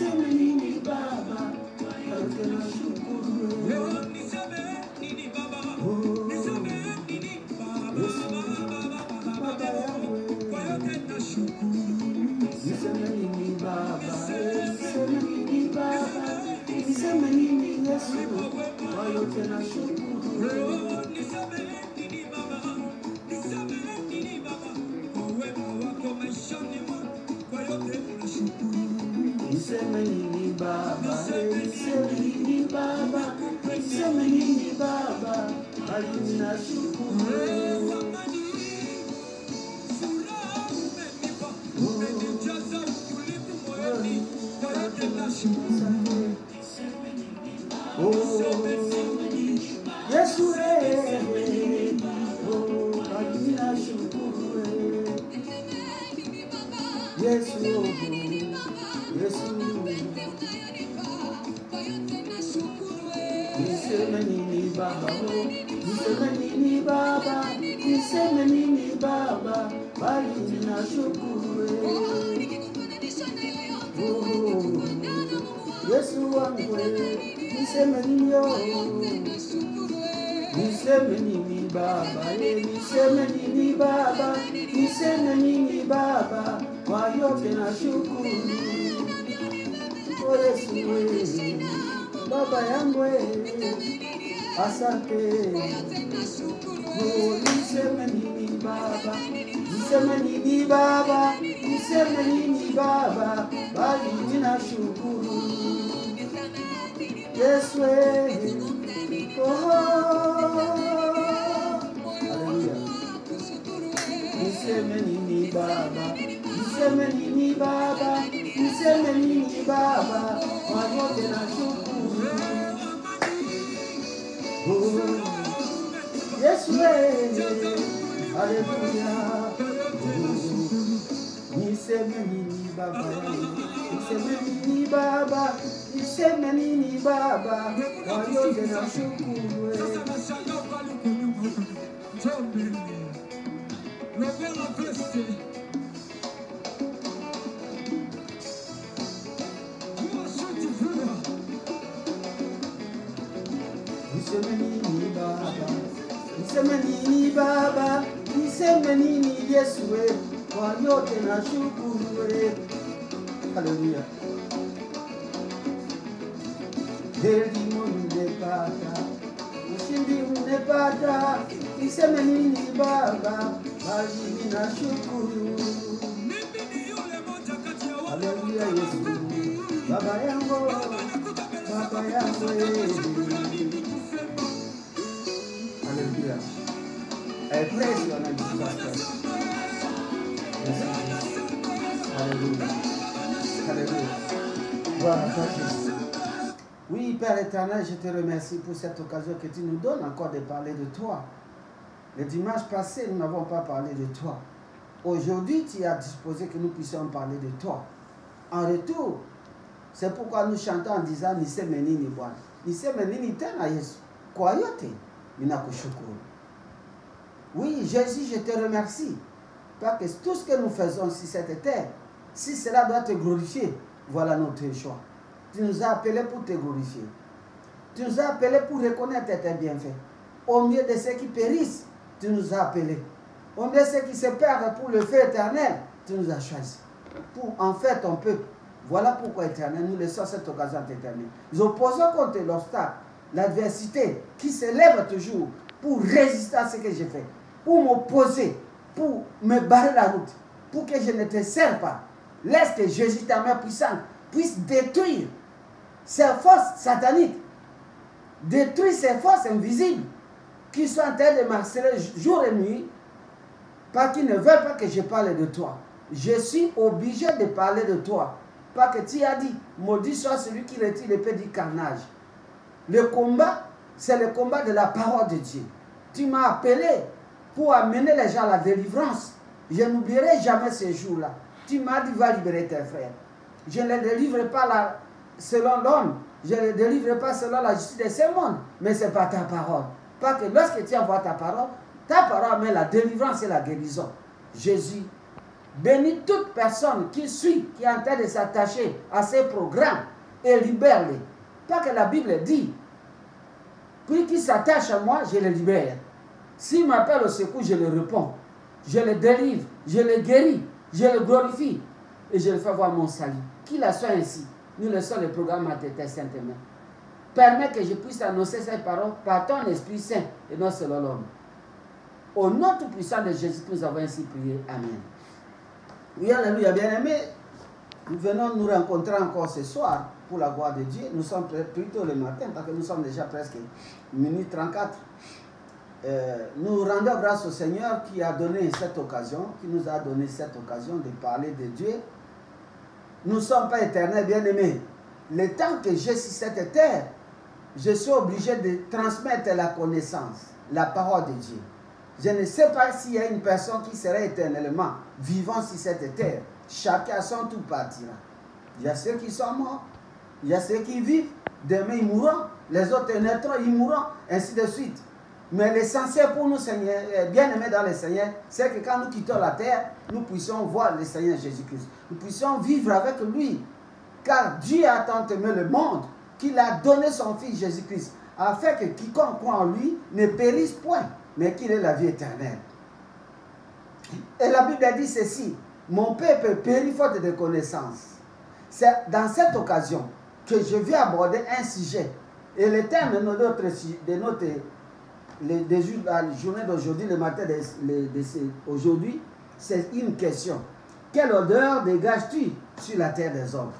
niseme nini Baba, kwa yote nashukuru wewe. Niseme nini Baba, Oh, niseme nini Baba, Baba yangu, kwa yote nashukuru. niseme nini Baba, niseme nini Baba, niseme nini Yesu, kwa yote nashukuru wewe. Niseme nini Baba, niseme nini Baba, kwa wema wako maishani mwangu, kwa yote nashukuru. Niseme nini Baba, niseme nini Baba, niseme nini Baba, bali nashukuru wewe. Oh, Yesu oh, bali nashukuru wewe. Yesu, Yesu, niseme nini Baba, niseme nini Baba, niseme nini Baba, bali nashukuru wewe. Oh, Yesu wangu, niseme nini yo, niseme nini Baba, niseme nini Baba, niseme nini Baba, kwa yote nashukuru. Oh Yesu, Baba yangu, asante. Oh, niseme nini Baba, niseme nini Baba, niseme nini Baba, bali ninashukuru. Yesu, oh, haleluya. Niseme nini Baba, niseme nini Baba, niseme nini Baba, kwa yote nashukuru. Oh, Yesu, haleluya. Niseme nini Baba, niseme nini Baba, niseme nini Baba, kwa yote nashukuru. Niseme nini Baba, niseme nini Baba, niseme nini Yesu, kwa yote nashukuru. Haleluya. Heri unepata, ushindi unepata, niseme nini Baba, bali ninashukuru. Haleluya Yesu, Baba yangu, Baba yangu. Haleluya. I praise your name, Jesus. Alléluia. Alléluia. Voilà, toi Jésus. Oui, Père éternel, je te remercie pour cette occasion que tu nous donnes encore de parler de toi. Le dimanche passé, nous n'avons pas parlé de toi. Aujourd'hui, tu as disposé que nous puissions parler de toi. En retour, c'est pourquoi nous chantons en disant Niseme nini Bwana. Niseme nini tena Yesu. Kwa yote, ninakushukuru. Oui, Jésus, je te remercie. Parce que tout ce que nous faisons sur cette terre, si cela doit te glorifier, voilà notre choix. Tu nous as appelés pour te glorifier. Tu nous as appelés pour reconnaître tes bienfaits. Au milieu de ceux qui périssent, tu nous as appelés. Au milieu de ceux qui se perdent pour le feu éternel, tu nous as choisis. Pour en faire ton peuple. Voilà pourquoi, éternel, nous laissons cette occasion t'éternel. Nous opposons contre l'obstacle, l'adversité qui se lève toujours pour résister à ce que j'ai fait. Pour m'opposer, pour me barrer la route, pour que je ne te sers pas. Laisse que Jésus, ta main puissante, puisse détruire ces forces sataniques, détruire ces forces invisibles qui sont en train de m'harceler jour et nuit, parce qu'ils ne veulent pas que je parle de toi. Je suis obligé de parler de toi, parce que tu as dit, maudit soit celui qui retire l'épée du carnage. Le combat, c'est le combat de la parole de Dieu. Tu m'as appelé pour amener les gens à la délivrance. Je n'oublierai jamais ces jours-là. Tu m'as dit, va libérer tes frères. Je ne les délivre pas selon l'homme. Je ne les délivre pas selon la justice de ce monde. Mais ce n'est pas ta parole. Parce que lorsque tu envoies ta parole met la délivrance et la guérison. Jésus, Bénis toute personne qui suit, qui est en train de s'attacher à ces programmes et libère-les. Pas que la Bible dit, puis qui s'attache à moi, je le libère. S'il m'appelle au secours, je le réponds. Je le délivre, je le guéris, je le glorifie et je le fais voir mon salut. Qu'il en soit ainsi. Nous laissons le programme à tes saintement. Permets que je puisse annoncer ces paroles par ton Esprit Saint et non selon l'homme. Au nom tout puissant de Jésus, nous avons ainsi prié. Amen. Oui, alléluia, bien-aimés. Nous venons nous rencontrer encore ce soir pour la gloire de Dieu. Nous sommes plutôt le matin parce que nous sommes déjà presque minuit 34. Nous rendons grâce au Seigneur qui a donné cette occasion, qui nous a donné cette occasion de parler de Dieu. Nous ne sommes pas éternels, bien-aimés. Le temps que j'ai sur cette terre, je suis obligé de transmettre la connaissance, la parole de Dieu. Je ne sais pas s'il y a une personne qui serait éternellement vivant sur cette terre. Chacun à son tour partira. Il y a ceux qui sont morts, il y a ceux qui vivent, demain ils mourront, les autres naîtront, ils mourront, ainsi de suite. Mais l'essentiel pour nous, Seigneur, bien-aimés dans le Seigneur, c'est que quand nous quittons la terre, nous puissions voir le Seigneur Jésus-Christ. Nous puissions vivre avec lui. Car Dieu a tant aimé le monde qu'il a donné son Fils Jésus-Christ, afin que quiconque croit en lui ne périsse point, mais qu'il ait la vie éternelle. Et la Bible dit ceci, mon peuple périt faute de connaissance. C'est dans cette occasion que je vais aborder un sujet. Et le thème de la journée d'aujourd'hui, le matin d'aujourd'hui, c'est une question. Quelle odeur dégages-tu sur la terre des hommes?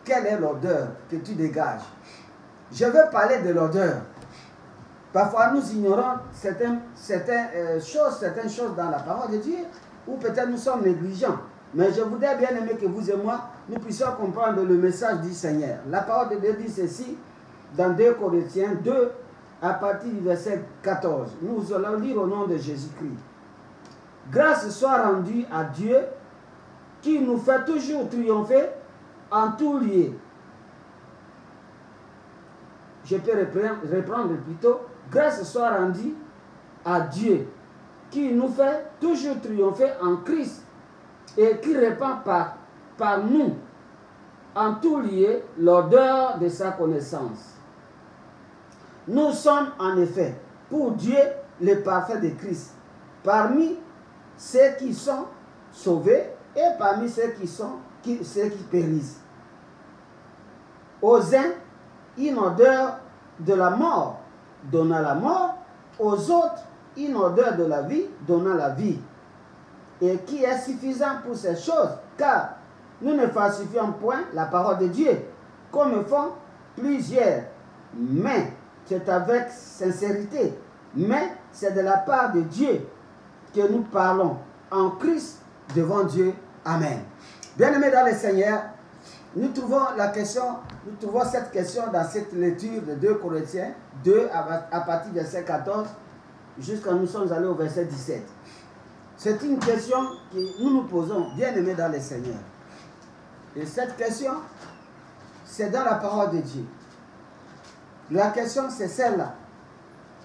Quelle est l'odeur que tu dégages? Je veux parler de l'odeur. Parfois, nous ignorons certaines choses dans la parole de Dieu, ou peut-être nous sommes négligents. Mais je voudrais bien aimer que vous et moi, nous puissions comprendre le message du Seigneur. La parole de Dieu dit ceci, dans 2 Corinthiens 2, à partir du verset 14. Nous allons lire au nom de Jésus-Christ. Grâce soit rendue à Dieu, qui nous fait toujours triompher en tout lieu. Je peux reprendre plutôt. Grâce soit rendue à Dieu, qui nous fait toujours triompher en Christ et qui répand par nous en tout lieu l'odeur de sa connaissance. Nous sommes en effet pour Dieu le parfait de Christ, parmi ceux qui sont sauvés et parmi ceux qui périssent. Aux uns, une odeur de la mort donnant la mort, aux autres, une odeur de la vie donnant la vie. Et qui est suffisant pour ces choses, car nous ne falsifions point la parole de Dieu, comme font plusieurs. Mais c'est avec sincérité, mais c'est de la part de Dieu que nous parlons en Christ devant Dieu. Amen. Bien-aimés dans le Seigneur, nous trouvons cette question dans cette lecture de 2 Corinthiens 2 à partir du verset 14 jusqu'à nous sommes allés au verset 17. C'est une question que nous nous posons, bien-aimés dans le Seigneur. Et cette question, c'est dans la parole de Dieu. La question, c'est celle-là.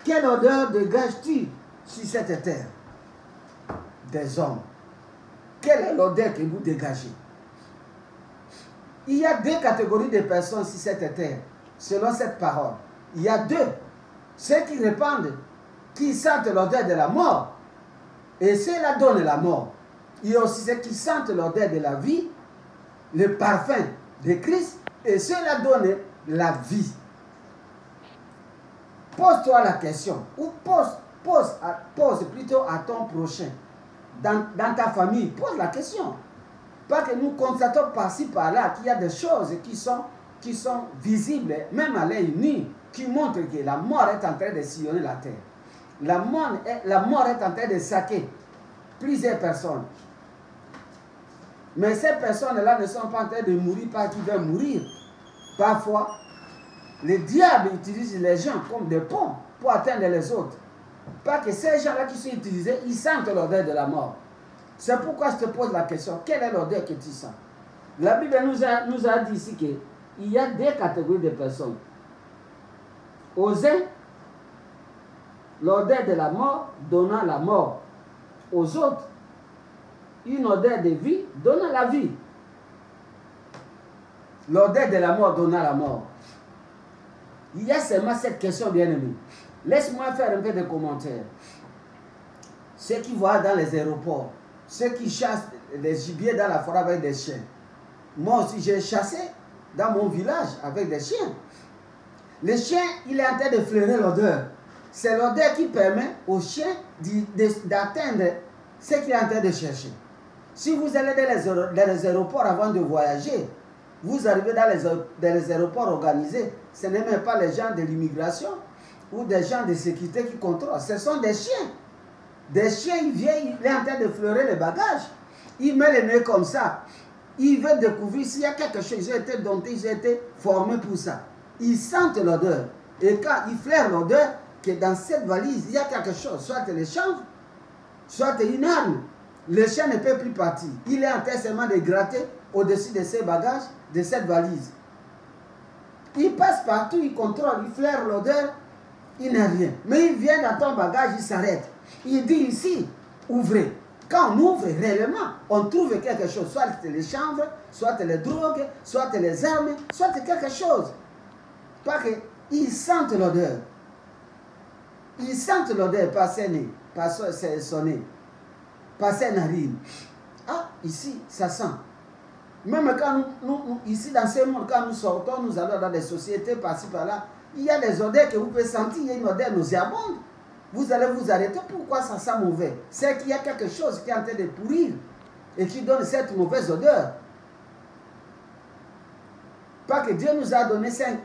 Quelle odeur dégages-tu sur cette terre des hommes? Quelle est l'odeur que vous dégagez? Il y a deux catégories de personnes sur cette terre, selon cette parole. Il y a deux. Ceux qui répandent, qui sentent l'odeur de la mort, et ceux-là donnent la mort. Il y a aussi ceux qui sentent l'odeur de la vie, le parfum de Christ, et ceux-là donnent la vie. Pose-toi la question, ou pose plutôt à ton prochain, dans ta famille, pose la question. Pas que nous constatons par-ci par-là qu'il y a des choses qui sont visibles, même à l'œil nu, qui montrent que la mort est en train de sillonner la terre. La mort est en train de saquer plusieurs personnes. Mais ces personnes-là ne sont pas en train de mourir parce qu'ils veulent mourir. Parfois, le diable utilise les gens comme des ponts pour atteindre les autres. Parce que ces gens-là qui sont utilisés, ils sentent l'odeur de la mort. C'est pourquoi je te pose la question, quelle est l'odeur que tu sens? La Bible nous a dit ici qu'il y a deux catégories de personnes. Aux uns, l'odeur de la mort donnant la mort. Aux autres, une odeur de vie donnant la vie. L'odeur de la mort donnant la mort. Il y a seulement cette question, bien-aimé. Laisse-moi faire un peu de commentaires. Ceux qui voient dans les aéroports, ceux qui chassent les gibiers dans la forêt avec des chiens. Moi aussi, j'ai chassé dans mon village avec des chiens. Le chien, il est en train de flairer l'odeur. C'est l'odeur qui permet au chien d'atteindre ce qu'il est en train de chercher. Si vous allez dans les aéroports avant de voyager, vous arrivez dans les aéroports organisés, ce n'est même pas les gens de l'immigration ou des gens de sécurité qui contrôlent. Ce sont des chiens. Des chiens, ils viennent, il est en train de fleurer les bagages. Il met le nez comme ça. Il veut découvrir s'il y a quelque chose. Ils ont été domptés, ils ont été formés pour ça. Ils sentent l'odeur. Et quand ils flairent l'odeur, que dans cette valise, il y a quelque chose. Soit les chanvre, soit une arme. Le chien ne peut plus partir. Il est en train seulement de gratter au-dessus de ses bagages, de cette valise. Il passe partout, il contrôle, il flaire l'odeur, il n'a rien. Mais il vient dans ton bagage, il s'arrête. Il dit ici, ouvrez. Quand on ouvre réellement, on trouve quelque chose. Soit les chanvres, soit les drogues, soit les armes, soit quelque chose. Parce qu'ils sentent l'odeur. Ils sentent l'odeur par ses nez, par son nez, par ses narines. Ah, ici, ça sent. Même quand nous ici dans ce monde, quand nous sortons, nous allons dans des sociétés par-ci par-là, il y a des odeurs que vous pouvez sentir, il y a une odeur nauséabonde. Vous allez vous arrêter. Pourquoi ça sent mauvais? C'est qu'il y a quelque chose qui est en train de pourrir et qui donne cette mauvaise odeur. Parce que Dieu nous a donné 5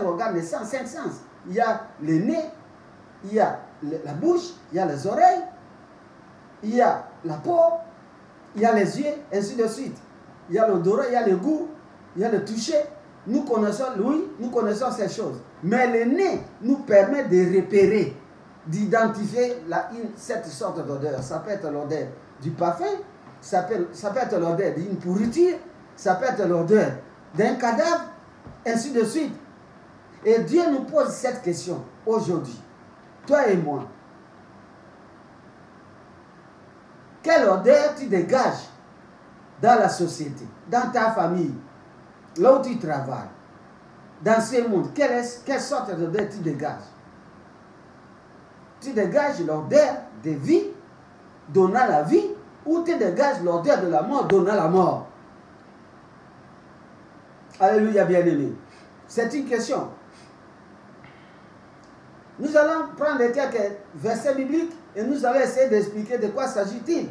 organes de sens, 5 sens. Il y a le nez, il y a la bouche, il y a les oreilles, il y a la peau, il y a les yeux, ainsi de suite. Il y a l'odorat, il y a le goût, il y a le toucher. Nous connaissons l'ouïe, nous connaissons ces choses. Mais le nez nous permet de repérer, d'identifier cette sorte d'odeur. Ça peut être l'odeur du parfum, ça peut être l'odeur d'une pourriture, ça peut être l'odeur d'un cadavre, ainsi de suite. Et Dieu nous pose cette question aujourd'hui, toi et moi. Quelle odeur tu dégages dans la société, dans ta famille, là où tu travailles, dans ce monde? Quelle sorte d'odeur tu dégages? Tu dégages l'odeur de vie, donnant la vie, ou tu dégages l'odeur de la mort, donnant la mort? Alléluia, bien-aimé. C'est une question. Nous allons prendre quelques versets bibliques et nous allons essayer d'expliquer de quoi s'agit-il.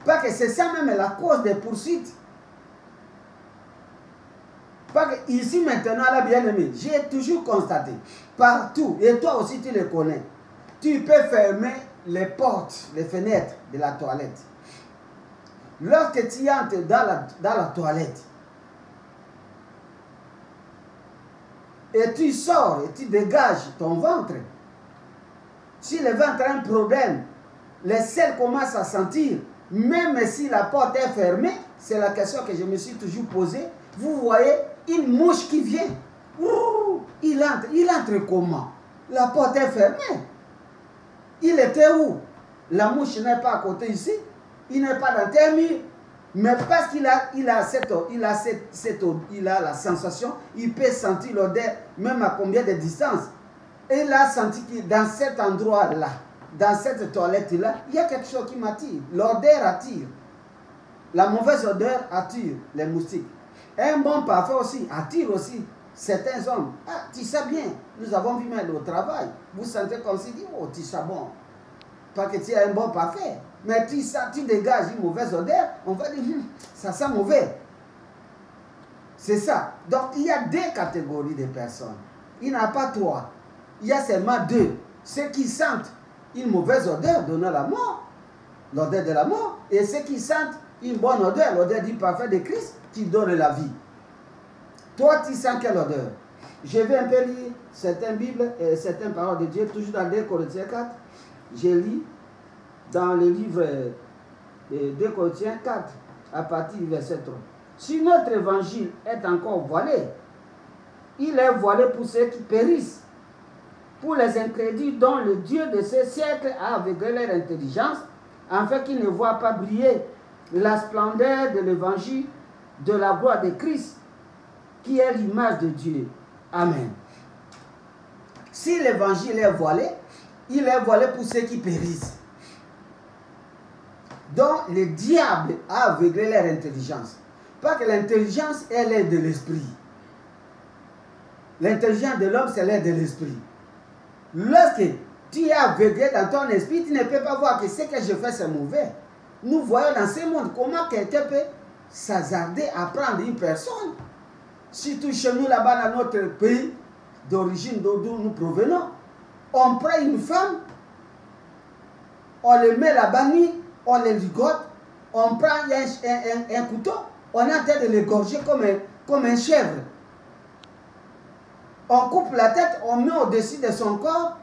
Parce que c'est ça même la cause des poursuites. Parce que ici maintenant, là, bien-aimé, j'ai toujours constaté, partout, et toi aussi tu le connais, tu peux fermer les portes, les fenêtres de la toilette. Lorsque tu entres dans la toilette, et tu sors et tu dégages ton ventre, si le ventre a un problème, les selles commencent à sentir, même si la porte est fermée, c'est la question que je me suis toujours posée. Vous voyez une mouche qui vient, il entre comment? La porte est fermée. Il était où? La mouche n'est pas à côté ici, il n'est pas dans tes murs, mais parce qu'il a la sensation, il peut sentir l'odeur même à combien de distance. Et il a senti que dans cet endroit-là, dans cette toilette-là, il y a quelque chose qui m'attire. L'odeur attire. La mauvaise odeur attire les moustiques. Un bon parfum aussi attire aussi certains hommes. Ah, tu sais bien, nous avons vu même au travail. Vous sentez comme si, oh, tu sais bon. Parce que tu as un bon parfum. Mais tu dégages une mauvaise odeur, on va dire, ça sent mauvais. C'est ça. Donc, il y a 2 catégories de personnes. Il n'y en a pas 3. Il y a seulement 2. Ceux qui sentent une mauvaise odeur donnant la mort, l'odeur de la mort, et ceux qui sentent une bonne odeur, l'odeur du parfum de Christ, qui donne la vie. Toi, tu sens quelle odeur? Je vais un peu lire certaines Bibles et certaines paroles de Dieu, toujours dans 2 Corinthiens 4. Je lis dans le livre de 2 Corinthiens 4, à partir du verset 3. Si notre évangile est encore voilé, il est voilé pour ceux qui périssent, pour les incrédules dont le Dieu de ce siècle a aveuglé leur intelligence, afin qu'ils ne voient pas briller la splendeur de l'évangile de la gloire de Christ, qui est l'image de Dieu. Amen. Si l'évangile est voilé, il est voilé pour ceux qui périssent. Donc, le diable a aveuglé leur intelligence. Pas que l'intelligence est l'aide de l'esprit. L'intelligence de l'homme, c'est l'aide de l'esprit. Lorsque tu es aveuglé dans ton esprit, tu ne peux pas voir que ce que je fais, c'est mauvais. Nous voyons dans ce monde comment quelqu'un peut s'hasarder à prendre une personne. Surtout chez nous, là-bas, dans notre pays d'origine d'où nous provenons. On prend une femme, on le met là-bas nuit, on le ligote, on prend un couteau, on est en train de l'égorger comme un chèvre. On coupe la tête, on met au-dessus de son corps,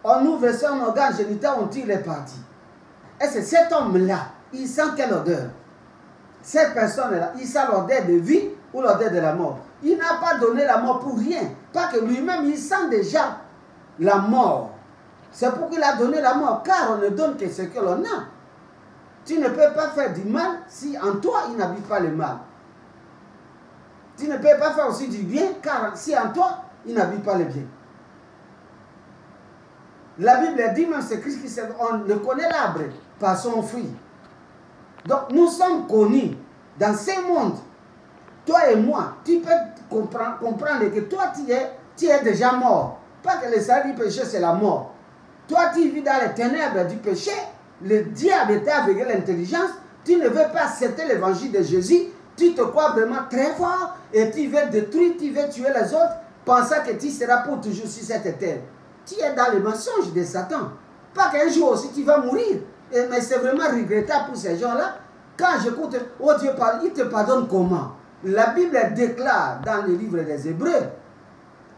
on ouvre son organe génital, on tire les parties. Et c'est cet homme-là, il sent quelle odeur? Cette personne-là, il sent l'odeur de vie ou l'odeur de la mort. Il n'a pas donné la mort pour rien. Pas que lui-même, il sent déjà la mort. C'est pour qu'il a donné la mort, car on ne donne que ce que l'on a. Tu ne peux pas faire du mal si en toi, il n'habite pas le mal. Tu ne peux pas faire aussi du bien, car si en toi, il n'habite pas le bien. La Bible dit même, c'est Christ qui sait, on ne connaît l'arbre par son fruit. Donc nous sommes connus dans ce monde. Toi et moi, tu peux comprendre que toi, tu es déjà mort. Pas que le salut du péché, c'est la mort. Toi, tu vis dans les ténèbres du péché. Le diable t'a aveuglé l'intelligence. Tu ne veux pas accepter l'évangile de Jésus. Tu te crois vraiment très fort et tu veux détruire, tu veux tuer les autres, pensant que tu seras pour toujours sur cette terre. Tu es dans le mensonge de Satan. Pas qu'un jour aussi tu vas mourir. Mais c'est vraiment regrettable pour ces gens-là. Quand j'écoute, oh Dieu parle, il te pardonne comment? La Bible déclare dans le livre des Hébreux,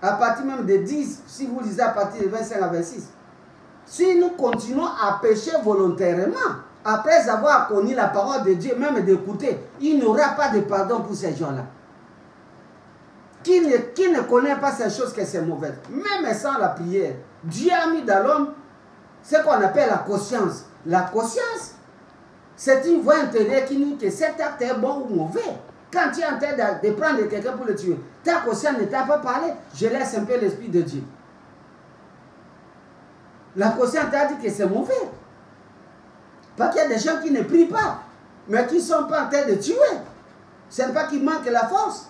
à partir même de 10, si vous lisez à partir de 25 à 26, si nous continuons à pécher volontairement, après avoir connu la parole de Dieu, même d'écouter, il n'y aura pas de pardon pour ces gens-là. Qui ne connaît pas ces choses que c'est mauvais, même sans la prière, Dieu a mis dans l'homme ce qu'on appelle la conscience. La conscience, c'est une voix intérieure qui dit que cet acte est bon ou mauvais. Quand tu es en train de prendre quelqu'un pour le tuer, ta conscience ne t'a pas parlé, je laisse un peu l'Esprit de Dieu. La conscience t'a dit que c'est mauvais. Parce qu'il y a des gens qui ne prient pas, mais qui ne sont pas en train de tuer. Ce n'est pas qu'ils manquent la force.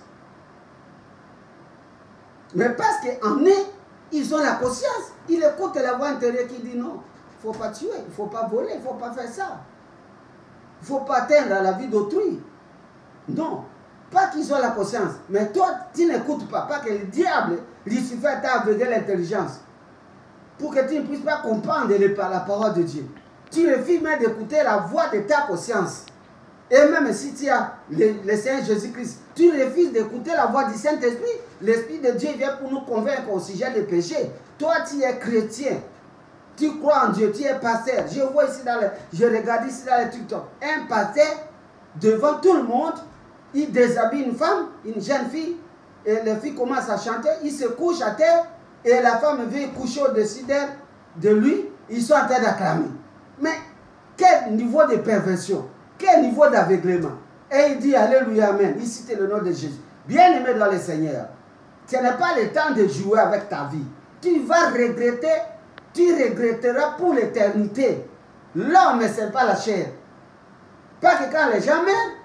Mais parce qu'en eux, ils ont la conscience. Ils écoutent la voix intérieure qui dit non, il ne faut pas tuer, il ne faut pas voler, il ne faut pas faire ça. Il ne faut pas atteindre la vie d'autrui. Non, pas qu'ils ont la conscience. Mais toi, tu n'écoutes pas. Pas que le diable, Lucifer, t'a aveuglé l'intelligence. Pour que tu ne puisses pas comprendre la parole de Dieu. Tu refuses même d'écouter la voix de ta conscience. Et même si tu as le Seigneur Jésus-Christ, tu refuses d'écouter la voix du Saint-Esprit. L'Esprit de Dieu vient pour nous convaincre au sujet des péchés. Toi, tu es chrétien. Tu crois en Dieu, tu es pasteur. Je vois ici je regarde ici dans les TikTok. Un pasteur, devant tout le monde, il déshabille une femme, une jeune fille, et la fille commence à chanter, il se couche à terre, et la femme vient coucher au-dessus d'elle, de lui, ils sont en train d'acclamer. Mais quel niveau de perversion, quel niveau d'aveuglement. Et il dit Alléluia, Amen. Il cite le nom de Jésus. Bien-aimé dans le Seigneur, ce n'est pas le temps de jouer avec ta vie. Tu vas regretter, tu regretteras pour l'éternité. L'homme ne sait pas la chair. Pas que quand les gens meurent,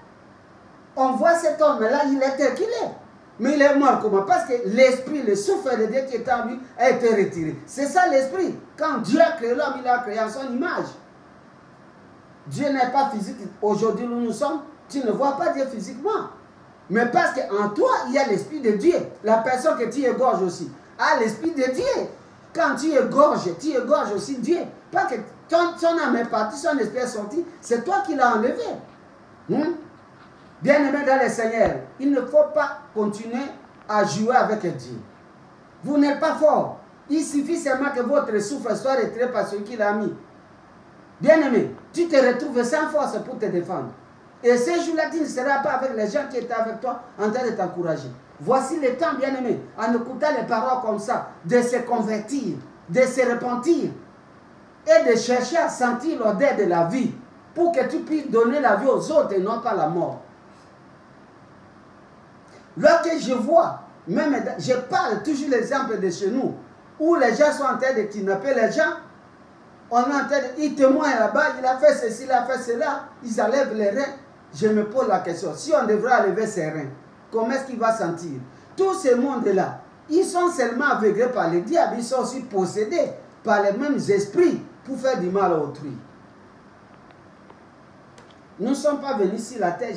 on voit cet homme-là, il est tel qu'il est. Mais il est mort comment? Parce que l'esprit, le souffle de Dieu qui est en lui a été retiré. C'est ça l'esprit. Quand Dieu a créé l'homme, il l'a créé en son image. Dieu n'est pas physique. Aujourd'hui, nous sommes, tu ne vois pas Dieu physiquement. Mais parce qu'en toi, il y a l'esprit de Dieu. La personne que tu égorges aussi a l'esprit de Dieu. Quand tu égorges aussi Dieu. Pas que son âme est partie, son esprit est sorti, c'est toi qui l'as enlevé. Bien-aimé dans le Seigneur, il ne faut pas continuer à jouer avec Dieu. Vous n'êtes pas fort. Il suffit seulement que votre souffle soit retiré par celui qui l'a mis. Bien-aimé, tu te retrouves sans force pour te défendre. Et ce jour-là, tu ne seras pas avec les gens qui étaient avec toi en train de t'encourager. Voici le temps, bien-aimé, en écoutant les paroles comme ça, de se convertir, de se repentir et de chercher à sentir l'odeur de la vie pour que tu puisses donner la vie aux autres et non pas la mort. Lorsque je vois, même je parle toujours l'exemple de chez nous, où les gens sont en train de kidnapper les gens, on est en train de, ils témoignent là-bas, il a fait ceci, il a fait cela, ils enlèvent les reins. Je me pose la question, si on devrait enlever ses reins, comment est-ce qu'il va sentir? Tous ces mondes-là, ils sont seulement aveuglés par le diable, ils sont aussi possédés par les mêmes esprits pour faire du mal à autrui. Nous ne sommes pas venus sur la terre.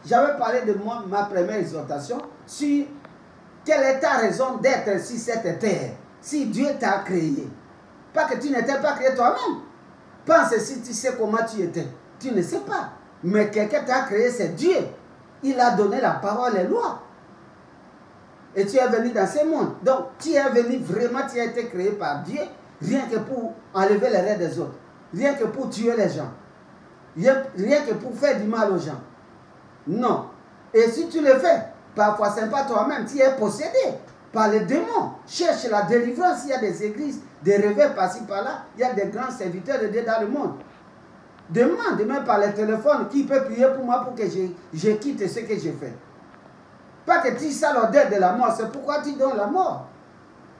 J'avais parlé de ma première exhortation sur quelle est ta raison d'être sur cette terre, si Dieu t'a créé. Pas que tu n'étais pas créé toi-même. Pense si tu sais comment tu étais. Tu ne sais pas. Mais quelqu'un t'a créé, c'est Dieu. Il a donné la parole et les lois. Et tu es venu dans ce monde. Donc, tu es venu vraiment, tu as été créé par Dieu, rien que pour enlever les rêves des autres. Rien que pour tuer les gens. Rien que pour faire du mal aux gens. Non. Et si tu le fais, parfois ce n'est pas toi-même, tu es possédé par les démons. Cherche la délivrance, il y a des églises, des réveils par-ci par-là, il y a des grands serviteurs de Dieu dans le monde. Demande même par le téléphone qui peut prier pour moi pour que je quitte ce que j'ai fait. Pas que tu sens l'odeur de la mort, c'est pourquoi tu donnes la mort.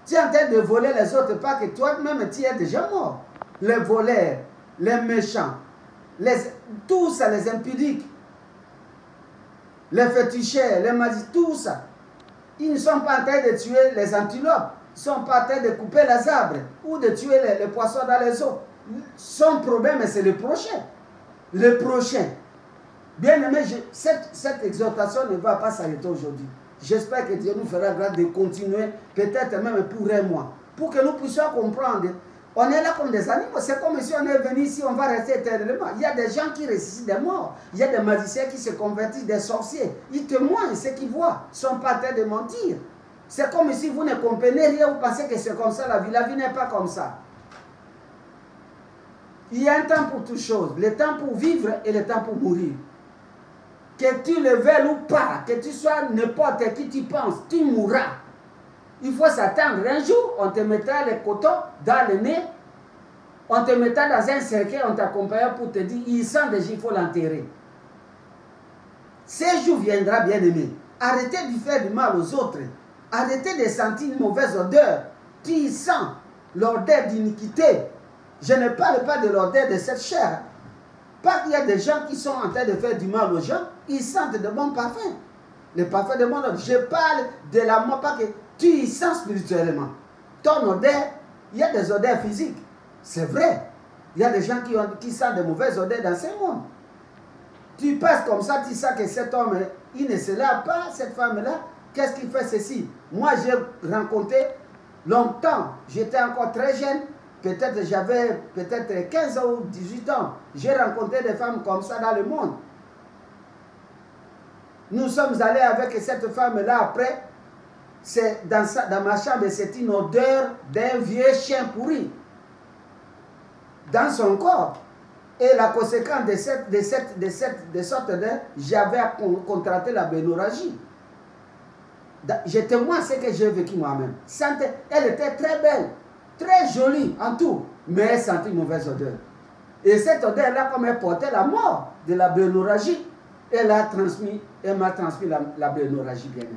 Tu es en train de voler les autres, pas que toi-même tu es déjà mort. Les voleurs, les méchants, tout ça, les impudiques, les féticheurs, les magiciens, tout ça. Ils ne sont pas en train de tuer les antilopes, ils ne sont pas en train de couper les arbres ou de tuer les poissons dans les eaux. Son problème, c'est le prochain. Le prochain. Bien aimé, cette exhortation ne va pas s'arrêter aujourd'hui. J'espère que Dieu nous fera grâce de continuer, peut-être même pour un mois, pour que nous puissions comprendre. On est là comme des animaux. C'est comme si on est venu ici, on va rester éternellement. Il y a des gens qui ressuscitent des morts. Il y a des magiciens qui se convertissent, des sorciers. Ils témoignent ce qu'ils voient. Ils ne sont pas en train de mentir. C'est comme si vous ne comprenez rien, vous pensez que c'est comme ça la vie. La vie n'est pas comme ça. Il y a un temps pour toutes choses. Le temps pour vivre et le temps pour mourir. Que tu le veuilles ou pas, que tu sois n'importe qui tu penses, tu mourras. Il faut s'attendre. Un jour, on te mettra les cotons dans le nez, on te mettra dans un cercueil, on t'accompagnera pour te dire, il sent déjà, il faut l'enterrer. Ce jour viendra, bien aimé. Arrêtez de faire du mal aux autres. Arrêtez de sentir une mauvaise odeur. Tu sens l'odeur d'iniquité. Je ne parle pas de l'odeur de cette chair. Pas qu'il y a des gens qui sont en train de faire du mal aux gens, ils sentent de bons parfums. Les parfums de mon odeur. Je parle de la mort, pas que tu y sens spirituellement. Ton odeur, il y a des odeurs physiques. C'est vrai. Il y a des gens qui sentent de mauvaises odeurs dans ce monde. Tu passes comme ça, tu sens que cet homme, il ne se lave pas, cette femme-là, qu'est-ce qu'il fait ceci? Moi, j'ai rencontré longtemps, j'étais encore très jeune, peut-être j'avais 15 ans ou 18 ans. J'ai rencontré des femmes comme ça dans le monde. Nous sommes allés avec cette femme-là après. Dans ma chambre, c'est une odeur d'un vieux chien pourri dans son corps. Et la conséquence de cette odeur, j'avais contracté la bénorragie. Je témoigne ce que j'ai vécu moi-même. Elle était très belle, très jolie en tout, mais elle sentait une mauvaise odeur. Et cette odeur-là, comme elle portait la mort de la bénorragie, elle m'a transmis la bénorragie, bien aimée.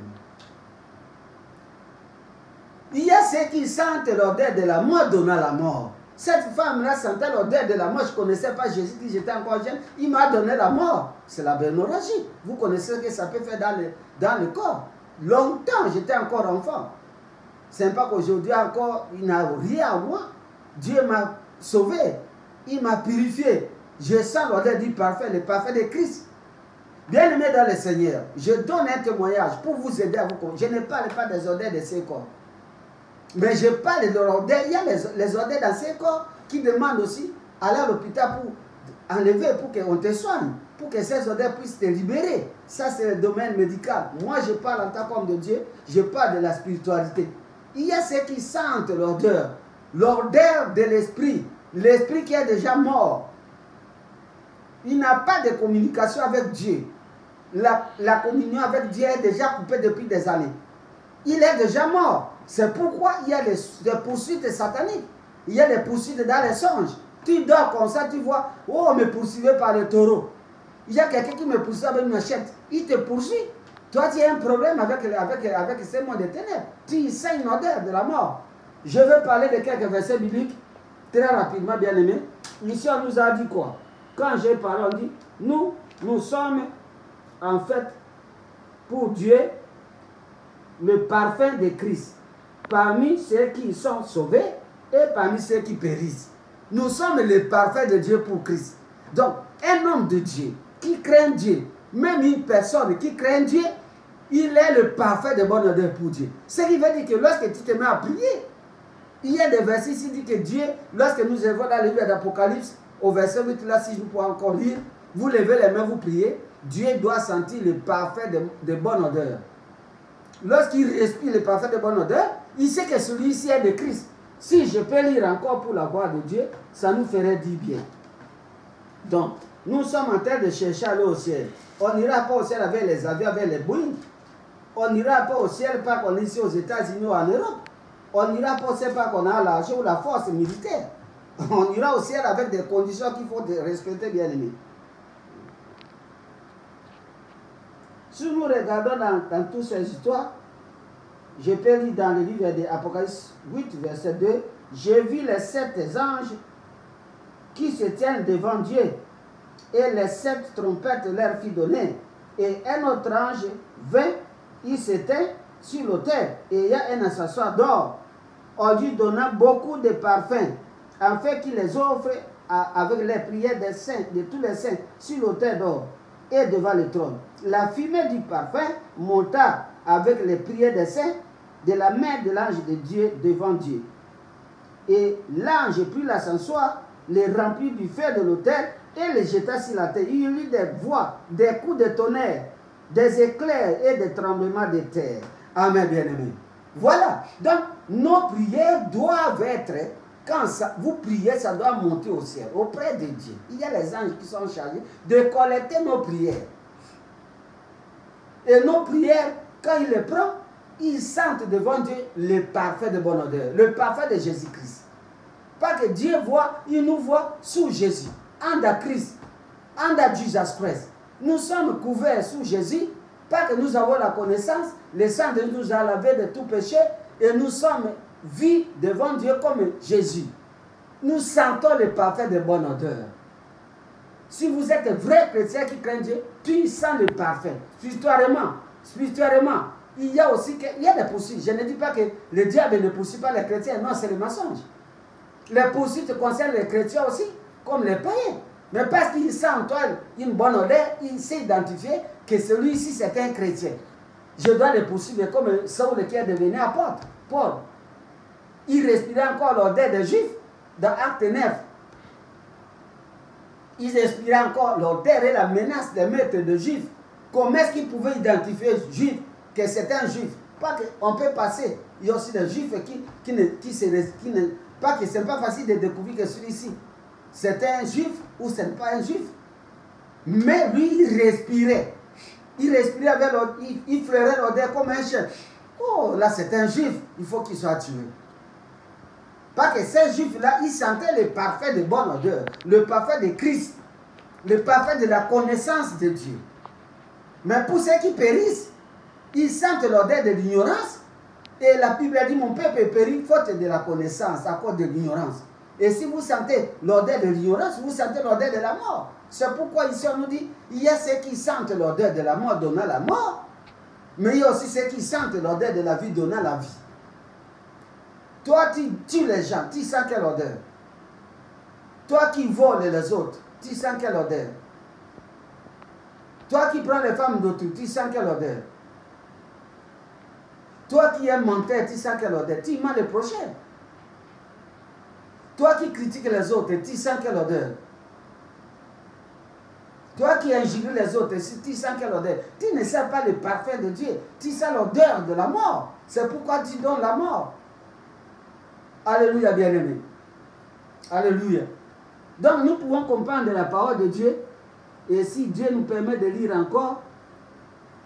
Il y a ceux qui sentent l'odeur de la mort donnant la mort. Cette femme-là sentait l'odeur de la mort. Je ne connaissais pas Jésus, j'étais encore jeune. Il m'a donné la mort. C'est la bénorragie. Vous connaissez ce que ça peut faire dans le corps. Longtemps, j'étais encore enfant. Ce n'est pas qu'aujourd'hui encore, il n'a rien à moi. Dieu m'a sauvé. Il m'a purifié. Je sens l'odeur du parfum, le parfum de Christ. Bien aimé dans le Seigneur, je donne un témoignage pour vous aider à vous comprendre. Je ne parle pas des odeurs de ces corps. Mais je parle de l'odeur. Il y a les odeurs dans ces corps qui demandent aussi aller à l'hôpital pour enlever, pour qu'on te soigne, pour que ces odeurs puissent te libérer. Ça, c'est le domaine médical. Moi, je parle en tant qu'homme de Dieu, je parle de la spiritualité. Il y a ceux qui sentent l'odeur de l'esprit, l'esprit qui est déjà mort. Il n'a pas de communication avec Dieu. La communion avec Dieu est déjà coupée depuis des années. Il est déjà mort. C'est pourquoi il y a des poursuites sataniques. Il y a des poursuites dans les songes. Tu dors comme ça, tu vois, oh, on me poursuivait par le taureau. Il y a quelqu'un qui me poursuit avec une machette. Il te poursuit. Toi, tu as un problème avec ces mondes des ténèbres. Tu sens une odeur de la mort. Je vais parler de quelques versets bibliques très rapidement, bien aimés. Ici, on nous a dit quoi? Quand j'ai parlé, on dit, nous sommes en fait pour Dieu le parfum de Christ. Parmi ceux qui sont sauvés et parmi ceux qui périssent. Nous sommes le parfum de Dieu pour Christ. Donc, un homme de Dieu qui craint Dieu, même une personne qui craint Dieu, il est le parfait de bonne odeur pour Dieu. Ce qui veut dire que lorsque tu te mets à prier, il y a des versets qui disent que Dieu, lorsque nous allons dans le livre d'Apocalypse, au verset 8, là, si je peux encore lire, vous levez les mains, vous priez, Dieu doit sentir le parfait de bonne odeur. Lorsqu'il respire le parfait de bonne odeur, il sait que celui-ci est de Christ. Si je peux lire encore pour la gloire de Dieu, ça nous ferait du bien. Donc, nous sommes en train de chercher à aller au ciel. On n'ira pas au ciel avec les avions, avec les Boeing. On n'ira pas au ciel parce qu'on est ici aux États-Unis ou en Europe. On n'ira pas au ciel parce qu'on a l'argent ou la force militaire. On ira au ciel avec des conditions qu'il faut respecter, bien aimé. Si nous regardons dans toutes ces histoires, je peux lire dans le livre d'Apocalypse 8, verset 2, j'ai vu les 7 anges qui se tiennent devant Dieu, et les 7 trompettes leur fit donner. Et un autre ange vint, il s'éteint sur l'autel, et il y a un accessoire d'or. On lui donna beaucoup de parfums, afin qu'il les offre avec les prières des saints, de tous les saints, sur l'autel d'or et devant le trône. La fumée du parfum monta avec les prières des saints de la main de l'ange de Dieu devant Dieu. Et l'ange prit l'ascensoir, les remplit du feu de l'autel et les jeta sur la terre. Il y eut des voix, des coups de tonnerre, des éclairs et des tremblements de terre. Amen, bien-aimé. Voilà. Donc, nos prières doivent être, quand vous priez, ça doit monter au ciel, auprès de Dieu. Il y a les anges qui sont chargés de collecter nos prières. Et nos prières, quand il les prend, ils sentent devant Dieu le parfait de bonne odeur, le parfait de Jésus-Christ. Pas que Dieu voit, il nous voit sous Jésus, under Christ, under Jesus Christ. Nous sommes couverts sous Jésus, pas que nous avons la connaissance, le sang de nous a lavé de tout péché, et nous sommes vus devant Dieu comme Jésus. Nous sentons le parfait de bonne odeur. Si vous êtes un vrai chrétien qui craint Dieu, tu sens le parfait. Spirituellement, il y a aussi il y a des poursuites. Je ne dis pas que le diable ne poursuit pas les chrétiens, non, c'est le mensonge. Les poursuites concernent les chrétiens aussi, comme les païens. Mais parce qu'il sent en toi une bonne odeur, il sait identifier que celui-ci c'est un chrétien. Je dois le poursuivre comme Saul qui est devenu apôtre, Paul. Il respirait encore l'odeur des Juifs dans Acte 9. Il respirait encore l'odeur et la menace des maîtres de Juifs. Comment est-ce qu'il pouvait identifier Juif, que c'est un Juif? Pas qu'on peut passer. Il y a aussi des Juifs pas que ce n'est pas facile de découvrir que celui-ci, c'est un Juif ou ce n'est pas un Juif. Mais lui, il respirait. Il respirait avec l'odeur, il fleurait l'odeur comme un chien. Oh, là c'est un Juif, il faut qu'il soit tué. Pas que ces Juifs-là, ils sentaient le parfait de bonne odeur, le parfait de Christ, le parfait de la connaissance de Dieu. Mais pour ceux qui périssent, ils sentent l'odeur de l'ignorance. Et la Bible a dit, mon peuple périt faute de la connaissance, à cause de l'ignorance. Et si vous sentez l'odeur de l'ignorance, vous sentez l'odeur de la mort. C'est pourquoi ici on nous dit, il y a ceux qui sentent l'odeur de la mort donnant la mort, mais il y a aussi ceux qui sentent l'odeur de la vie donnant la vie. Toi, tu tues les gens, tu sens quelle odeur? Toi qui voles les autres, tu sens quelle odeur? Toi qui prends les femmes d'autrui, tu sens quelle odeur? Toi qui es menteur, tu sens quelle odeur? Tu mens le prochain. Toi qui critiques les autres, tu sens quelle odeur? Toi qui injures les autres, tu sens quelle odeur? Tu ne sens pas le parfum de Dieu. Tu sens l'odeur de la mort. C'est pourquoi tu donnes la mort. Alléluia, bien-aimé. Alléluia. Donc nous pouvons comprendre la parole de Dieu. Et si Dieu nous permet de lire encore,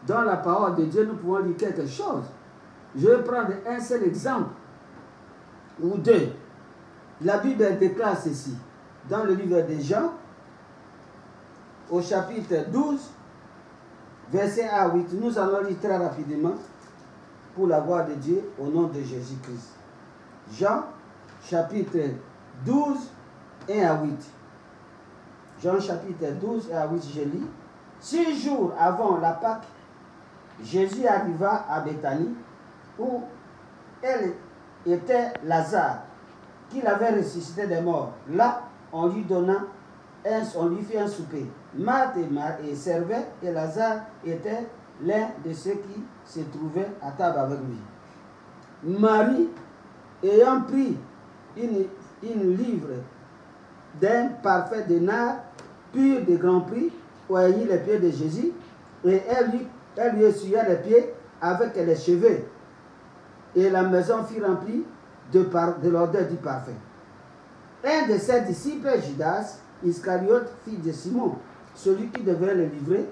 dans la parole de Dieu, nous pouvons lire quelque chose. Je vais prendre un seul exemple, ou deux. La Bible déclare ceci. dans le livre de Jean, au chapitre 12, verset 1 à 8. Nous allons lire très rapidement pour la gloire de Dieu au nom de Jésus-Christ. Jean, chapitre 12, 1 à 8. Jean, chapitre 12, 1 à 8, je lis. 6 jours avant la Pâque, Jésus arriva à Béthanie, où elle était Lazare, qu'il avait ressuscité des morts. Là, on lui fit un souper. Marthe et servait, et Lazare était l'un de ceux qui se trouvaient à table avec lui. Marie, ayant pris une livre d'un parfait de nard pur de grand prix, oignit les pieds de Jésus, et elle lui essuya les pieds avec les cheveux. Et la maison fut remplie de l'odeur du parfum. Un de ses disciples, Judas Iscariote, fils de Simon, celui qui devait le livrer,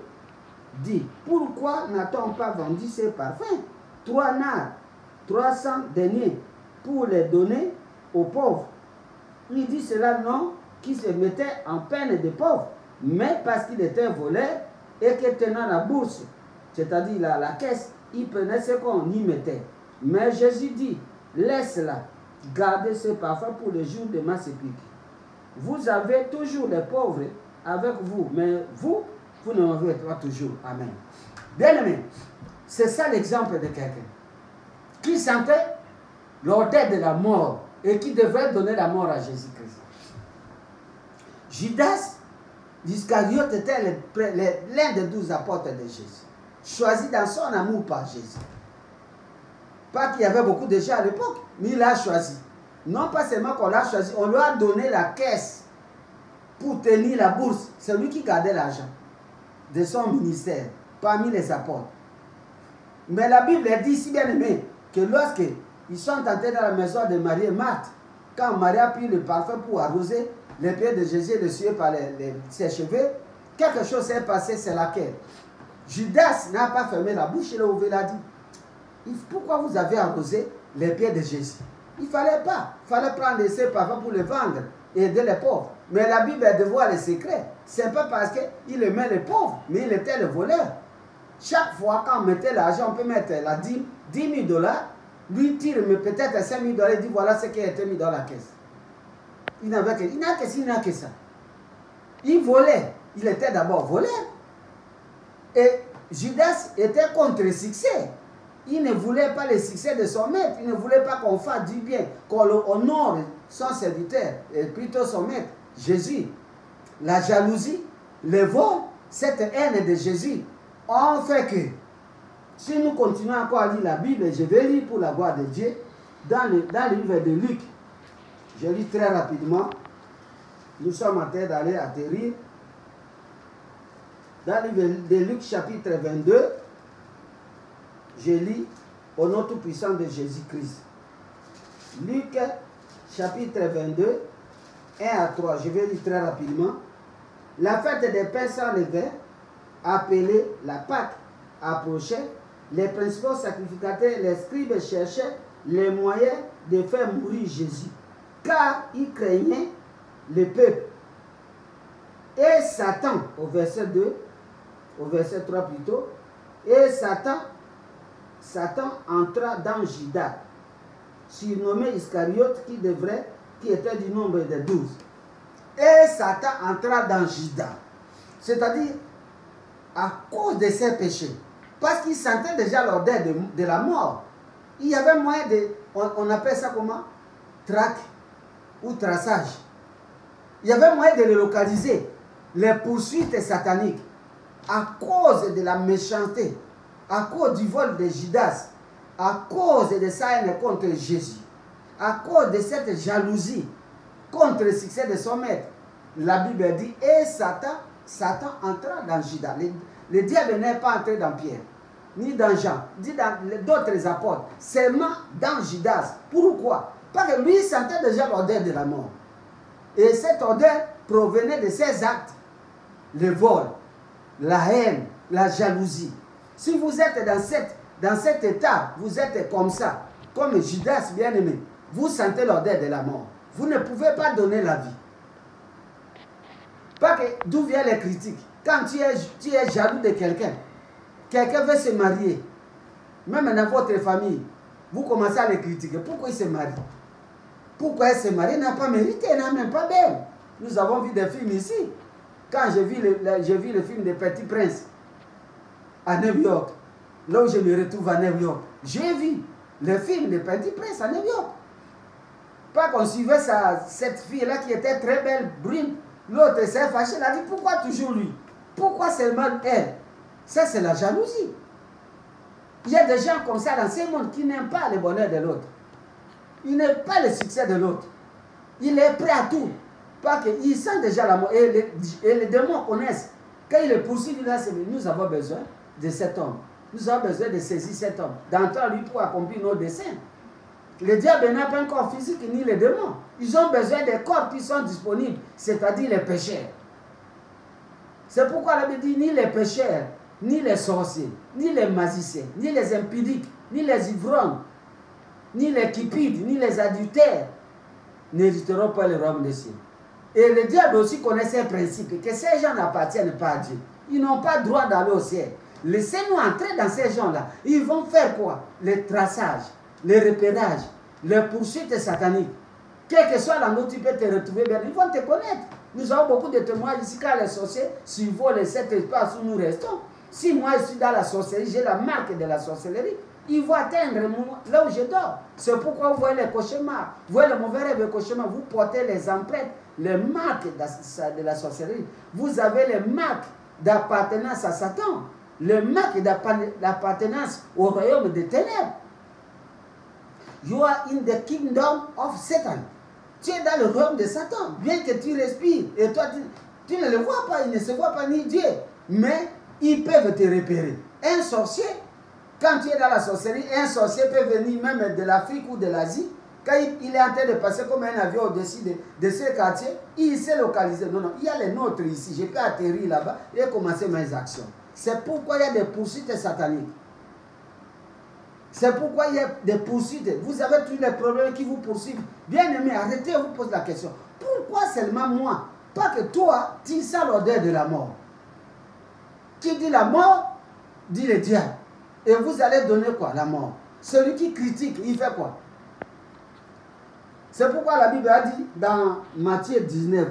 dit: pourquoi n'a-t-on pas vendu ces parfums, 3 nards, 300 deniers, pour les donner aux pauvres? Il dit cela non qui se mettait en peine de pauvres, mais parce qu'il était voleur et que tenant la bourse, c'est-à-dire la caisse, il prenait ce qu'on y mettait. Mais Jésus dit: laisse-la, gardez ce parfum pour le jour de ma sépulture. Vous avez toujours les pauvres avec vous, mais vous ne m'avez pas toujours. Amen. Bien-aimé, c'est ça l'exemple de quelqu'un qui sentait l'odeur de la mort et qui devait donner la mort à Jésus-Christ. Judas l'Iscariote était l'un des 12 apôtres de Jésus, choisi dans son amour par Jésus. Pas qu'il y avait beaucoup de gens à l'époque, mais il l'a choisi. Non pas seulement qu'on l'a choisi, on lui a donné la caisse pour tenir la bourse. C'est lui qui gardait l'argent de son ministère parmi les apôtres. Mais la Bible dit si bien aimé que lorsqu'ils sont entrés dans la maison de Marie et Marthe, quand Marie a pris le parfum pour arroser les pieds de Jésus et le suer par ses cheveux, quelque chose s'est passé, c'est laquelle? Judas n'a pas fermé la bouche, il a ouvert, il a dit: pourquoi vous avez arrosé les pieds de Jésus? Il ne fallait pas. Il fallait prendre ces parfums pour les vendre et aider les pauvres. Mais la Bible dévoile les secrets. Ce n'est pas parce qu'il aimait les pauvres, mais il était le voleur. Chaque fois qu'on mettait l'argent, on peut mettre la dîme, 10 000 $, lui tire peut-être 5 000 $, il dit voilà ce qui a été mis dans la caisse. Il n'a que ça. Il volait. Il était d'abord voleur. Et Judas était contre le succès. Il ne voulait pas le succès de son maître. Il ne voulait pas qu'on fasse du bien, qu'on honore son serviteur, et plutôt son maître, Jésus. La jalousie, le vol, cette haine de Jésus ont fait que, si nous continuons encore à lire la Bible, je vais lire pour la gloire de Dieu, dans le livre de Luc. Je lis très rapidement. Nous sommes en train d'aller atterrir. Dans le livre de Luc, chapitre 22, je lis au nom tout-puissant de Jésus-Christ. Luc, chapitre 22, 1 à 3. Je vais lire très rapidement. La fête des pains sans levain, appelée la Pâque, approchait. Les principaux sacrificateurs et les scribes cherchaient les moyens de faire mourir Jésus, car ils craignaient le peuple. Et Satan, au verset 2, au verset 3 plutôt, et Satan entra dans Judas, surnommé Iscariote, qui était du nombre de 12. Et Satan entra dans Judas, c'est-à-dire à cause de ses péchés, parce qu'il sentait déjà l'odeur de la mort. Il y avait moyen de, on appelle ça comment? Traque ou traçage. Il y avait moyen de le localiser. Les poursuites sataniques, à cause de la méchanceté, à cause du vol de Judas, à cause de sa haine contre Jésus, à cause de cette jalousie contre le succès de son maître. La Bible dit, et Satan entra dans Judas. Le diable n'est pas entré dans Pierre, ni dans Jean, ni dans d'autres apôtres, seulement dans Judas. Pourquoi? Parce que lui sentait déjà l'odeur de la mort. Et cette odeur provenait de ses actes. Le vol, la haine, la jalousie. Si vous êtes dans cet état, vous êtes comme ça, comme Judas bien-aimé, vous sentez l'odeur de la mort. Vous ne pouvez pas donner la vie. Pas que d'où viennent les critiques. Quand tu es jaloux de quelqu'un, quelqu'un veut se marier, même dans votre famille, vous commencez à les critiquer. Pourquoi il se marie? Pourquoi elle se marie? Il n'a pas mérité, elle n'a même pas belle. Nous avons vu des films ici. Quand j'ai vu le film de Petit Prince à New York, là où je me retrouve à New York, j'ai vu le film de Petit Prince à New York. Pas qu'on suivait cette fille-là qui était très belle, brune. L'autre s'est fâché, elle a dit pourquoi toujours lui? Pourquoi seulement elle? Ça, c'est la jalousie. Il y a des gens comme ça dans ce monde qui n'aiment pas le bonheur de l'autre. Il n'aime pas le succès de l'autre. Il est prêt à tout. Parce qu'il sent déjà la mort. Et les démons connaissent. Quand il le poursuit, il dit, nous avons besoin de cet homme. Nous avons besoin de saisir cet homme. D'entrer en lui pour accomplir nos desseins. Le diable n'a pas un corps physique ni les démons. Ils ont besoin des corps qui sont disponibles, c'est-à-dire les pécheurs. C'est pourquoi la Bible dit ni les pécheurs, ni les sorciers, ni les magiciens, ni les impudiques, ni les ivrognes, ni les cupides, ni les adultères n'hériteront pas le royaume des cieux. Et le diable aussi connaît ces principes, que ces gens n'appartiennent pas à Dieu. Ils n'ont pas droit d'aller au ciel. Laissez-nous entrer dans ces gens-là. Ils vont faire quoi? Les traçages, les repérages, les poursuites sataniques. Quel que soit l'endroit où tu peux te retrouver, bien, ils vont te connaître. Nous avons beaucoup de témoignages ici quand les sorciers survolent les 7 espaces où nous restons. Si moi je suis dans la sorcellerie, j'ai la marque de la sorcellerie, ils vont atteindre là où je dors. C'est pourquoi vous voyez les cauchemars, vous voyez le mauvais rêve, les cauchemars, vous portez les empreintes, les marques de la sorcellerie. Vous avez les marques d'appartenance à Satan, les marques d'appartenance au royaume des ténèbres. You are in the kingdom of Satan. Tu es dans le royaume de Satan, bien que tu respires. Et toi, tu ne le vois pas, il ne se voit pas ni Dieu. Mais ils peuvent te repérer. Un sorcier, quand tu es dans la sorcellerie, un sorcier peut venir même de l'Afrique ou de l'Asie. Quand il est en train de passer comme un avion au-dessus de ce quartier, il s'est localisé. Non, non, il y a les nôtres ici. Je peux atterrir là-bas et commencer mes actions. C'est pourquoi il y a des poursuites sataniques. C'est pourquoi il y a des poursuites. Vous avez tous les problèmes qui vous poursuivent. Bien aimé, arrêtez, vous posez la question. Pourquoi seulement moi? Pas que toi, tu sens l'odeur de la mort. Qui dit la mort, dit le diable. Et vous allez donner quoi? La mort. Celui qui critique, il fait quoi? C'est pourquoi la Bible a dit dans Matthieu 19,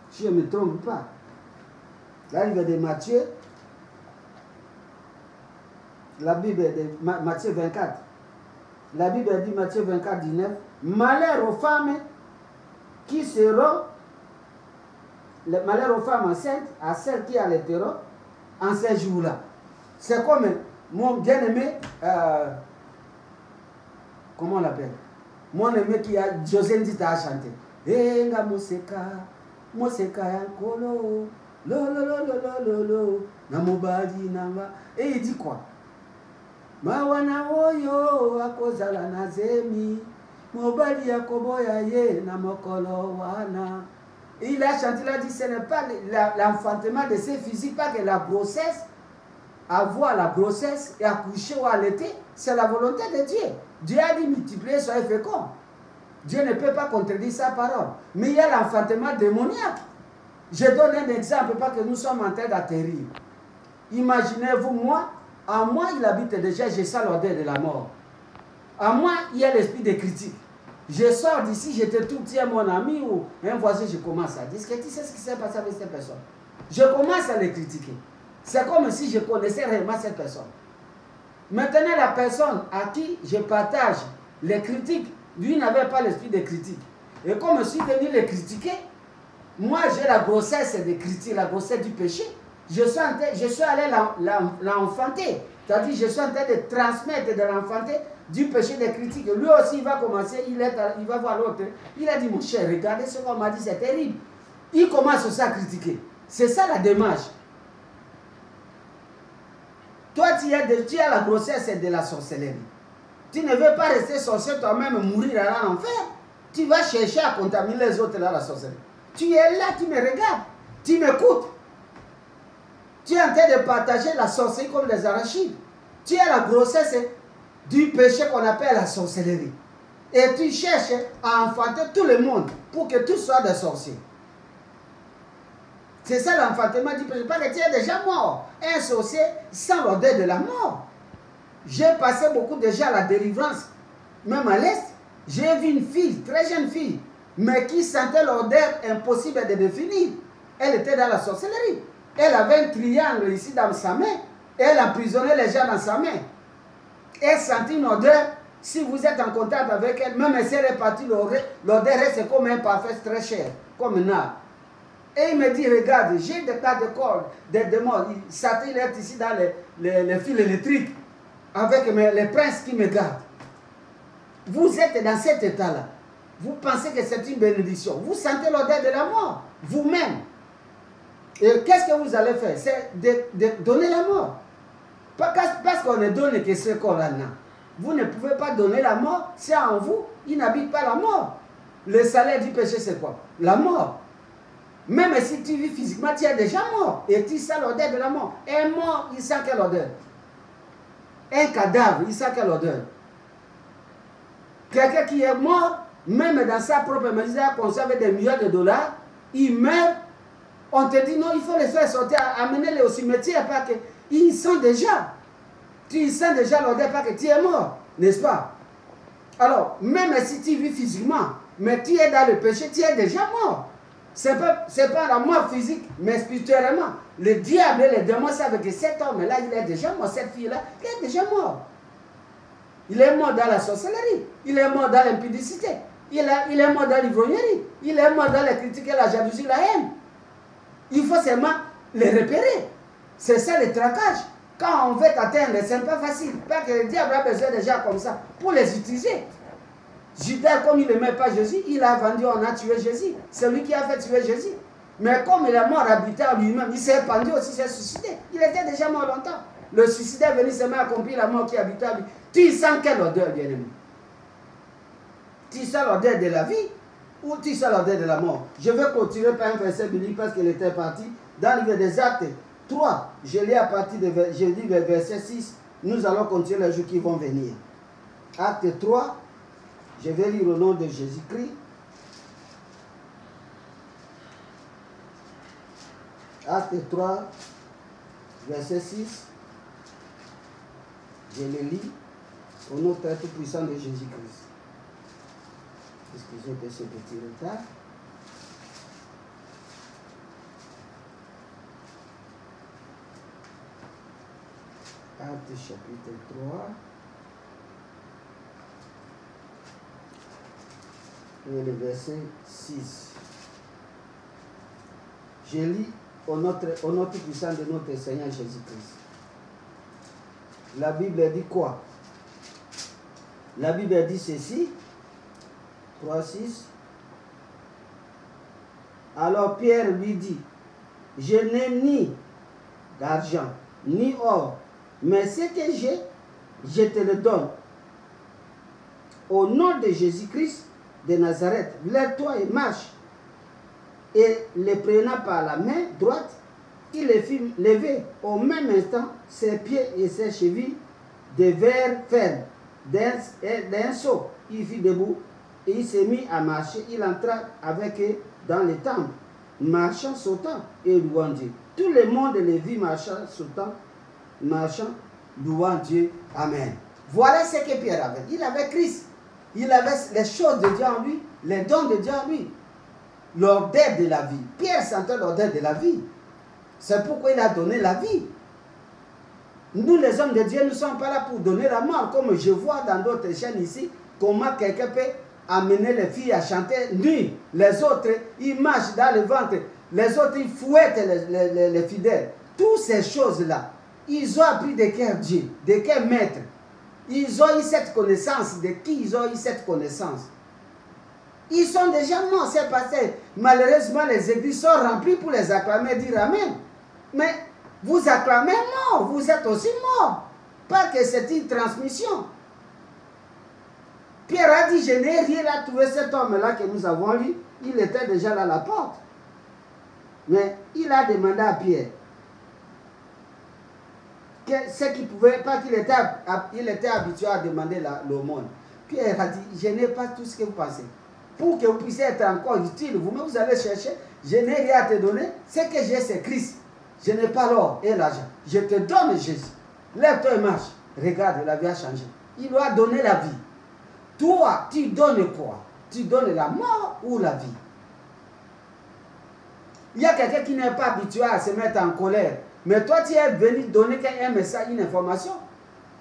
si je ne me trompe pas, là il y a de Matthieu, la Bible de Matthieu 24, la Bible dit Matthieu 24, 19, malheur aux femmes qui seront, malheur aux femmes enceintes, à celles qui allaiteront en ces jours-là. C'est comme mon bien-aimé, comment on l'appelle? Mon aimé qui a, José Ndita a chanté. Enga moseka, moseka yankolo, lo lo lo lo lo lo lo, na mobali nanga. Et il dit quoi? Mawana oyo akozala na zemi, mobali yakoboya ye na mokolo wana. Il a chanté, il a dit ce n'est pas l'enfantement de ses physiques, pas que la grossesse, avoir la grossesse et accoucher ou allaiter, c'est la volonté de Dieu. Dieu a dit multiplier, soyez féconds. Dieu ne peut pas contredire sa parole. Mais il y a l'enfantement démoniaque. Je donne un exemple parce que nous sommes en train d'atterrir. Imaginez-vous, moi, en moi il habite déjà, je sens l'odeur de la mort. En moi, il y a l'esprit de critique. Je sors d'ici, je te trouve, tiens mon ami ou un voisin, je commence à dire, tu sais ce qui s'est passé avec cette personne. Je commence à les critiquer. C'est comme si je connaissais réellement cette personne. Maintenant, la personne à qui je partage les critiques, lui n'avait pas l'esprit de critique. Et comme je suis venu les critiquer, moi j'ai la grossesse de critique, la grossesse du péché. Je suis allé l'enfanter. C'est-à-dire, je suis en train de transmettre de l'enfanter du péché de critique. Lui aussi, il va commencer, il va voir l'autre. Il a dit, mon cher, regardez ce qu'on m'a dit, c'est terrible. Il commence aussi à critiquer. C'est ça la démarche. Toi, tu as la grossesse de la sorcellerie. Tu ne veux pas rester sorcier toi-même, mourir à l'enfer. Tu vas chercher à contaminer les autres là, la sorcellerie. Tu es là, tu me regardes, tu m'écoutes. Tu es en train de partager la sorcellerie comme les arachides. Tu as la grossesse du péché qu'on appelle la sorcellerie. Et tu cherches à enfanter tout le monde pour que tous soient des sorciers. C'est ça l'enfantement du péché. Parce que tu es déjà mort. Un sorcier sans l'odeur de la mort. J'ai passé beaucoup déjà à la délivrance. Même à l'Est, j'ai vu une fille, très jeune fille, mais qui sentait l'odeur impossible de définir. Elle était dans la sorcellerie. Elle avait un triangle ici dans sa main. Elle emprisonnait les gens dans sa main. Elle sentit une odeur. Si vous êtes en contact avec elle, même si elle est partie, l'odeur reste comme un parfum très cher, comme un arbre. Et il me dit, regarde, j'ai des tas de cordes, des démons. Satan est ici dans les fils électriques, avec les princes qui me gardent. Vous êtes dans cet état-là. Vous pensez que c'est une bénédiction. Vous sentez l'odeur de la mort, vous-même. Et qu'est-ce que vous allez faire? C'est de donner la mort. Parce qu'on ne donne que ce corps-là. Vous ne pouvez pas donner la mort, c'est en vous, il n'habite pas la mort. Le salaire du péché, c'est quoi? La mort. Même si tu vis physiquement, tu es déjà mort. Et tu sens l'odeur de la mort. Un mort, il sent quelle odeur? Un cadavre, il sent quelle odeur? Quelqu'un qui est mort, même dans sa propre maison, il a conservé des millions de dollars, il meurt, on te dit non, il faut les faire sortir, amener-les au cimetière parce qu'ils sont déjà. Tu sens déjà l'odeur parce que tu es mort, n'est-ce pas? Alors, même si tu vis physiquement, mais tu es dans le péché, tu es déjà mort. Ce n'est pas la mort physique, mais spirituellement. Le diable et les démons savent que cet homme-là, il est déjà mort, cette fille-là, il est déjà mort. Il est mort dans la sorcellerie, il est mort dans l'impudicité, il est mort dans l'ivrognerie, il est mort dans les critiques, la jalousie, la haine. Il faut seulement les repérer. C'est ça le traquage. Quand on veut t'atteindre, ce n'est pas facile. Parce que le diable a besoin de gens comme ça pour les utiliser. Judas, comme il n'aimait pas Jésus, il a vendu, on a tué Jésus. C'est lui qui a fait tuer Jésus. Mais comme il est mort habitant en lui-même, il s'est pendu aussi, il s'est suicidé. Il était déjà mort longtemps. Le suicide est venu seulement accomplir la mort qui habitait en lui. Tu sens quelle odeur, bien-aimé? Tu sens l'odeur de la vie ou tu sens l'odeur de la mort? Je vais continuer par un verset biblique parce qu'il était parti dans le livre des Actes 3. Je lis à partir de verset 6. Nous allons continuer les jours qui vont venir. Acte 3. Je vais lire au nom de Jésus-Christ. Acte 3, verset 6. Je le lis au nom très tout-puissant de Jésus-Christ. Excusez de ce petit retard. Acte chapitre 3. Et le verset 6. Je lis au nom puissant de notre Seigneur Jésus-Christ. La Bible dit quoi? La Bible dit ceci. 3, 6. Alors Pierre lui dit, je n'ai ni d'argent, ni or, mais ce que j'ai, je te le donne. Au nom de Jésus-Christ de Nazareth, lève-toi et marche. Et le prenant par la main droite, il le fit lever. Au même instant, ses pieds et ses chevilles devinrent fermes. D'un saut, il fit debout et il s'est mis à marcher. Il entra avec eux dans le temple, marchant, sautant et louant Dieu. Tout le monde le vit marchant, sautant, marchant, louant Dieu. Amen. Voilà ce que Pierre avait. Il avait Christ. Il avait les choses de Dieu en lui, les dons de Dieu en lui, l'odeur de la vie. Pierre sentait l'odeur de la vie. C'est pourquoi il a donné la vie. Nous, les hommes de Dieu, ne sommes pas là pour donner la mort, comme je vois dans d'autres chaînes ici, comment quelqu'un peut amener les filles à chanter nuit. Les autres, ils marchent dans le ventre. Les autres, ils fouettent les fidèles. Toutes ces choses-là, ils ont appris de quel Dieu, de quel maître. Ils ont eu cette connaissance. De qui ils ont eu cette connaissance? Ils sont déjà morts, c'est passé. Malheureusement, les églises sont remplies pour les acclamer, dire Amen. Mais vous acclamez mort, vous êtes aussi mort. Pas que c'est une transmission. Pierre a dit, je n'ai rien à trouver cet homme-là que nous avons lu. Il était déjà là à la porte. Mais il a demandé à Pierre ce qu'il pouvait, pas qu'il était habitué à demander l'aumône. Pierre a dit, je n'ai pas tout ce que vous pensez. Pour que vous puissiez être encore utile, vous-même vous allez chercher Je n'ai rien à te donner. Ce que j'ai, c'est Christ. Je n'ai pas l'or et l'argent. Je te donne Jésus. Lève-toi et marche. Regarde, la vie a changé. Il lui a donné la vie. Toi, tu donnes quoi? Tu donnes la mort ou la vie? Il y a quelqu'un qui n'est pas habitué à se mettre en colère. Mais toi, tu es venu donner un message, une information.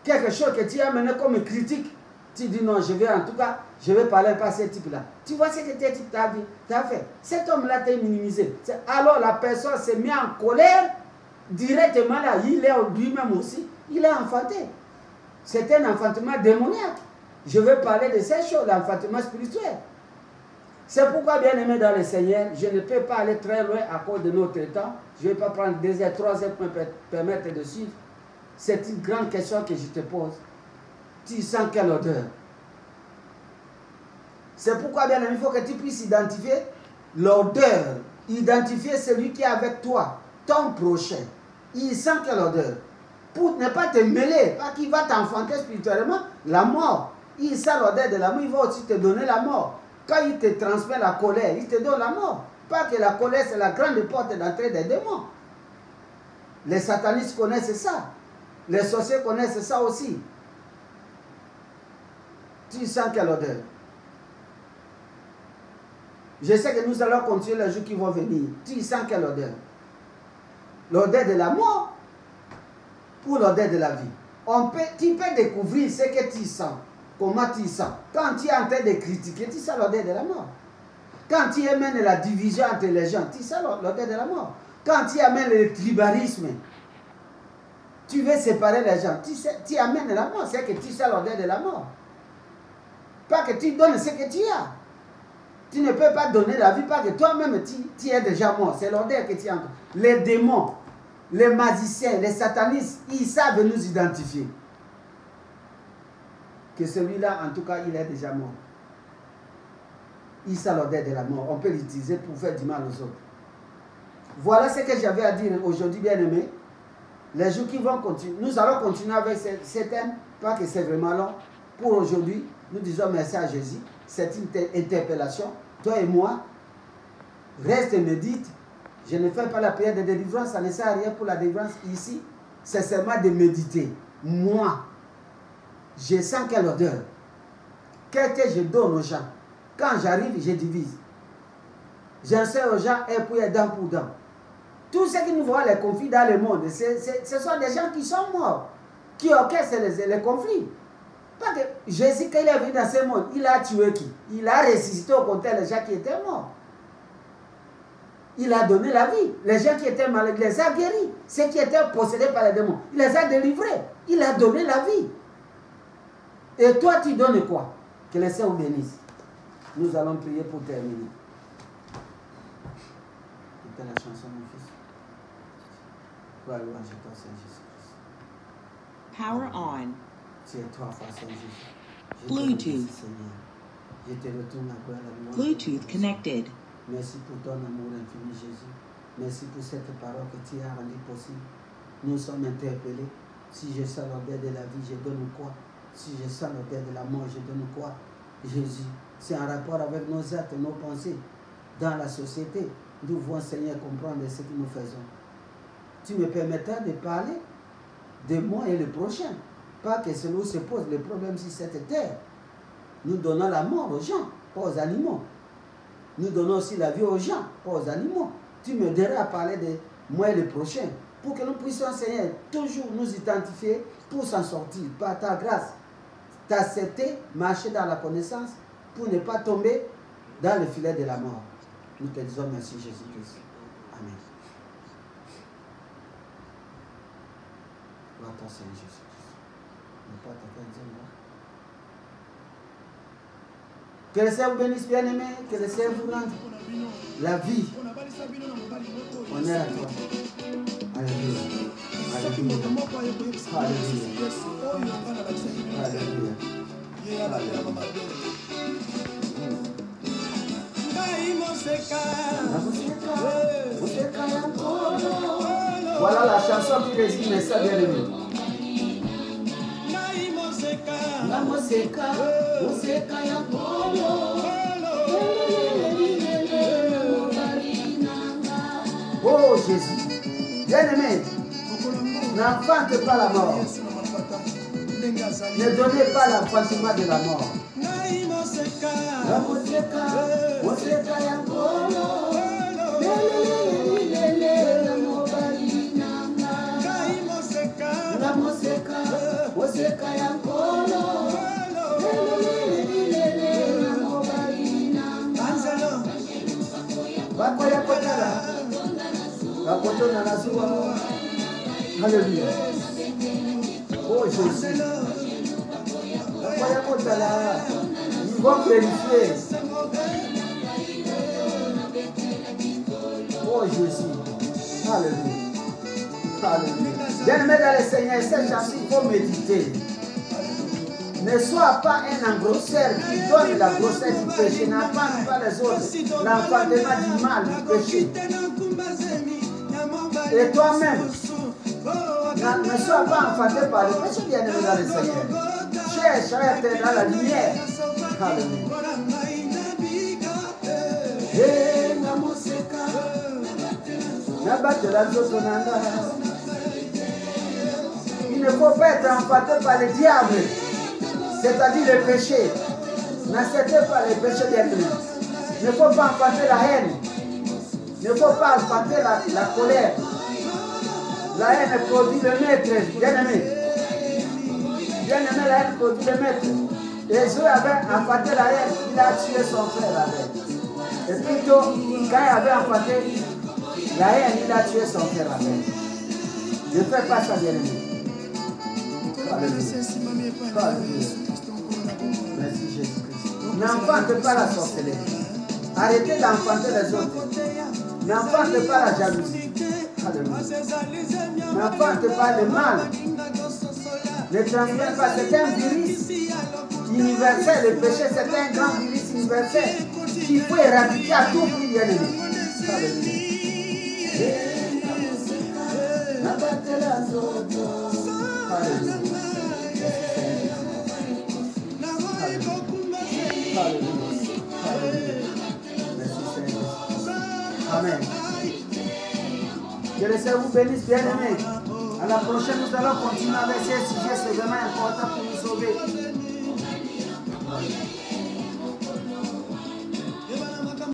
Quelque chose que tu as amené comme critique. Tu dis non, je vais en tout cas, je vais parler pas à ce type-là. Tu vois ce que ce type t'a fait. Cet homme-là t'a minimisé. Alors la personne s'est mise en colère. Directement là, il est lui-même aussi. Il est enfanté. C'est un enfantement démoniaque. Je veux parler de ces choses, l'enfantement spirituel. C'est pourquoi, bien aimé dans le Seigneur, je ne peux pas aller très loin à cause de notre temps. Je ne vais pas prendre 2 heures, 3 heures pour me permettre de suivre. C'est une grande question que je te pose. Tu sens quelle odeur? C'est pourquoi, bien aimé, il faut que tu puisses identifier l'odeur. Identifier celui qui est avec toi, ton prochain. Il sent quelle odeur? Pour ne pas te mêler, pas qu'il va t'enfanter spirituellement, la mort. Il sent l'odeur de la mort, il va aussi te donner la mort. Quand il te transmet la colère, il te donne la mort. Pas que la colère, c'est la grande porte d'entrée des démons. Les satanistes connaissent ça. Les sorciers connaissent ça aussi. Tu sens quelle odeur? Je sais que nous allons continuer les jours qui vont venir. Tu sens quelle odeur? L'odeur de la mort ou l'odeur de la vie? Tu peux découvrir ce que tu sens. Comment tu sens? Quand tu es en train de critiquer, tu sens l'odeur de la mort. Quand tu amènes la division entre les gens, tu sens l'odeur de la mort. Quand tu amènes le tribalisme, tu veux séparer les gens, tu amènes la mort. C'est que tu sens l'odeur de la mort. Pas que tu donnes ce que tu as. Tu ne peux pas donner la vie, pas que toi-même tu es déjà mort. C'est l'odeur que tu as. Les démons, les magiciens, les satanistes, ils savent nous identifier. Que celui-là, en tout cas, il est déjà mort. Il sent l'odeur de la mort. On peut l'utiliser pour faire du mal aux autres. Voilà ce que j'avais à dire aujourd'hui, bien-aimés. Les jours qui vont continuer. Nous allons continuer avec ce thème, pas que c'est vraiment long. Pour aujourd'hui, nous disons merci à Jésus. C'est une interpellation. Toi et moi, reste et médite. Je ne fais pas la prière de délivrance, ça ne sert à rien pour la délivrance ici. C'est seulement de méditer. Moi, je sens quelle odeur. Qu'est-ce que je donne aux gens? Quand j'arrive, je divise. J'enseigne aux gens et puis dent pour dent. Tout ce qui nous voit les conflits dans le monde, ce sont des gens qui sont morts, qui orchestrent les conflits. Parce que Jésus, quand il est venu dans ce monde, il a tué qui? Il a ressuscité au contraire les gens qui étaient morts. Il a donné la vie. Les gens qui étaient malades, il les a guéris. Ceux qui étaient possédés par les démons, il les a délivrés. Il a donné la vie. Et toi, tu donnes quoi? Que le Seigneur vous bénisse. Nous allons prier pour terminer. C'était la chanson, mon fils. Gloire à toi, Seigneur Jésus-Christ. Power on. Tu es toi, Seigneur Jésus. Bluetooth. Je te retourne la gloire, la louange. Bluetooth connected. Merci pour ton amour infini, Jésus. Merci pour cette parole que tu as rendue possible. Nous sommes interpellés. Si je sens l'odeur de la vie, je donne quoi? Si je sens l'odeur de la mort, je donne quoi? Jésus, c'est en rapport avec nos actes, nos pensées. Dans la société, nous voulons, Seigneur, comprendre ce que nous faisons. Tu me permettras de parler de moi et le prochain. Pas que celui se pose le problème sur cette terre. Nous donnons la mort aux gens, pas aux animaux. Nous donnons aussi la vie aux gens, pas aux animaux. Tu me diras à parler de moi et le prochain. Pour que nous puissions, Seigneur, toujours nous identifier pour s'en sortir par ta grâce. T'accepter, marcher dans la connaissance pour ne pas tomber dans le filet de la mort. Nous te disons merci, Jésus-Christ. Amen. Gloire à toi, Seigneur Jésus-Christ. Que le Seigneur vous bénisse, bien-aimé. Que le Seigneur vous rende la vie. On est à toi. Alléluia. Alléluia. Alléluia. Voilà la chanson qui résume ça, bien-aimé. Jésus. Bien-aimé, n'enfante pas la mort. Ne donnez pas l'enfantement de la mort. Alléluia. Oh Jésus. Ils vont vérifier. Oh Jésus. Alléluia. Alléluia. Bien-aimé dans le Seigneur, cette chanson, il faut méditer. Ne sois pas un engrosseur qui donne la grossesse du péché. N'enfante pas les autres. L'enfantement du mal, du péché. Et toi-même, ne sois pas enfanté par le péché, bien-aimé dans le Seigneur. Cherche à être dans la lumière. Alléluia. Il ne faut pas être enfanté par le diable, c'est-à-dire le péché. N'acceptez pas le péché, bien-aimé. Il ne faut pas enfanter la haine. Il ne faut pas enfanter la colère. La haine produit le maître, bien-aimé. Bien-aimé, la haine produit le maître. Et Jésus avait enfanté la haine, il a tué son frère avec. Et plutôt, quand il avait enfanté la haine, il a tué son frère avec. Ne fais pas ça, bien-aimé. Alléluia. Merci Jésus-Christ. N'enfante pas la sorcellerie. Arrêtez d'enfanter les autres. N'enfante pas la jalousie. Alléluia. N'enfante pas le mal. Ne transmets pas, c'est un virus universel. Le péché, c'est un grand virus universel qu'il faut éradiquer à tout prix, bien-aimé. Alléluia. Alléluia. Amen. Que le Seigneur vous bénisse, bien-aimés. À la prochaine, nous allons continuer avec ce sujet. C'est vraiment important pour nous sauver.